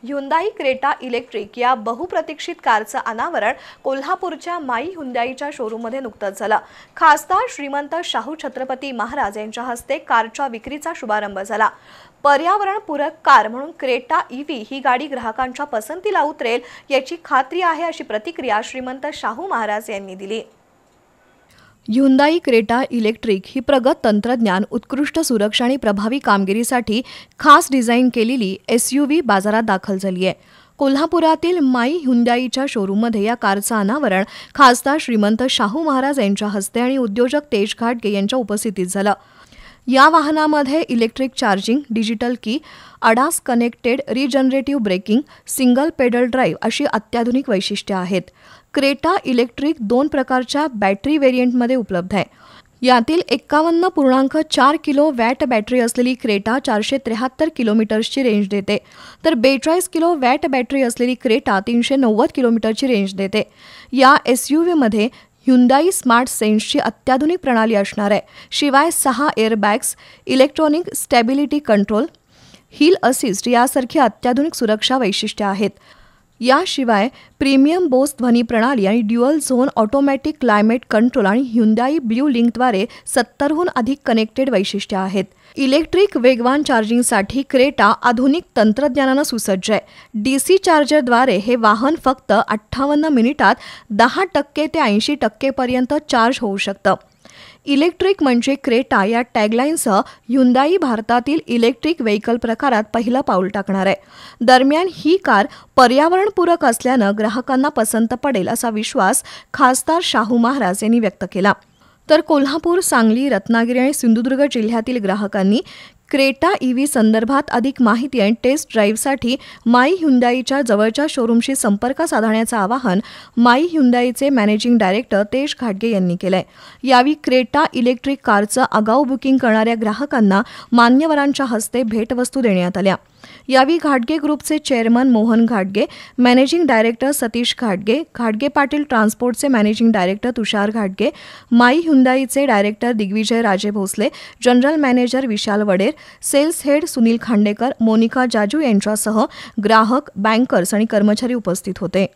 Hyundai Creta electric या बहुप्रतीक्षित कारचं अनावरण कोल्हापूरच्या माई ह्युंदाईच्या शोरूममध्ये नुकतंच झालं। खासदार श्रीमंत शाहू छत्रपती महाराज यांच्या हस्ते कारच्या विक्रीचा शुभारंभ झाला। पर्यावरणपूरक कार म्हणून क्रेटा ईव्ही ही गाडी ग्राहकांच्या पसंतीला उतरेल याची खात्री आहे, अशी प्रतिक्रिया श्रीमंत शाहू महाराज यांनी दिली। ह्युंदाई क्रेटा इलेक्ट्रिक ही प्रगत तंत्रज्ञान, उत्कृष्ट सुरक्षा आणि प्रभावी कामगिरीसाठी खास डिझाईन केलेली एसयूव्ही बाजारात दाखल झाली आहे। कोल्हापुरातील माई ह्युंदाईच्या शोरूममध्ये या कारचं अनावरण खासदार श्रीमंत शाहू महाराज यांच्या हस्ते आणि उद्योजक तेज घाटगे यांच्या उपस्थितीत झालं। या वाहनामध्ये electric charging, digital key, ADAS connected regenerative braking, single pedal drive अशी अत्याधुनिक वैशिष्ट्ये आहेत। क्रेटा इलेक्ट्रिक 2 प्रकारच्या बॅटरी व्हेरियंटमध्ये उपलब्ध आहे। यातील 51.4 किलो वॅट बॅटरी असलेली क्रेटा 473 किलोमीटर्सची रेंज देते, तर 42 किलो वॅट बॅटरी असलेली क्रेटा 390 किलोमीटरची रेंज देते। या एसयूव्हीमध्ये ह्युंदाई स्मार्ट सेन्सची अत्याधुनिक प्रणाली असणार आहे। शिवाय 6 airbags, electronic stability control, hill assist यासारखी अत्याधुनिक सुरक्षा वैशिष्ट्ये आहेत। याशिवाय प्रीमियम बोस ध्वनी प्रणाली आणि dual zone automatic climate control आणि ह्युंदाई ब्ल्यू लिंकद्वारे 70हून अधिक कनेक्टेड वैशिष्ट्ये आहेत। इलेक्ट्रिक वेगवान चार्जिंगसाठी क्रेटा आधुनिक तंत्रज्ञानानं सुसज्ज आहे। DC चार्जरद्वारे हे वाहन फक्त 58 मिनिटात 10% ते 80% पर्यंत चार्ज होऊ शकतं। इलेक्ट्रिक म्हणजे क्रेटा या टॅगलाईनसह ह्युंदाई भारतातील इलेक्ट्रिक व्हेकल प्रकारात पहिलं पाऊल टाकणार आहे। दरम्यान ही कार पर्यावरणपूरक असल्यानं ग्राहकांना पसंत पडेल असा विश्वास खासदार शाहू महाराज यांनी व्यक्त केला। तर कोल्हापूर, सांगली, रत्नागिरी आणि सिंधुदुर्ग जिल्ह्यातील ग्राहकांनी क्रेटा ईव्ही संदर्भात अधिक माहिती आणि टेस्ट ड्राईव्हसाठी माई ह्युंदाईच्या जवळच्या शोरूमशी संपर्क साधण्याचं आवाहन माई ह्युंदाईचे मॅनेजिंग डायरेक्टर तेज घाटगे यांनी केलंय। यावेळी क्रेटा इलेक्ट्रिक कारचं आगाऊ बुकिंग करणाऱ्या ग्राहकांना मान्यवरांच्या हस्ते भेटवस्तू देण्यात आल्या। यावेळी घाटगे ग्रुपचे चेअरमन मोहन घाटगे, मॅनेजिंग डायरेक्टर सतीश घाटगे, घाटगे पाटील ट्रान्सपोर्टचे मॅनेजिंग डायरेक्टर तुषार घाटगे, माई ह्युंदाईचे director Digvijay Raje Bhosale, general manager विशाल वडेर, सेल्स हेड सुनील खांडेकर, मोनिका जाजू यांच्यासह ग्राहक, बँकर्स आणि कर्मचारी उपस्थित होते।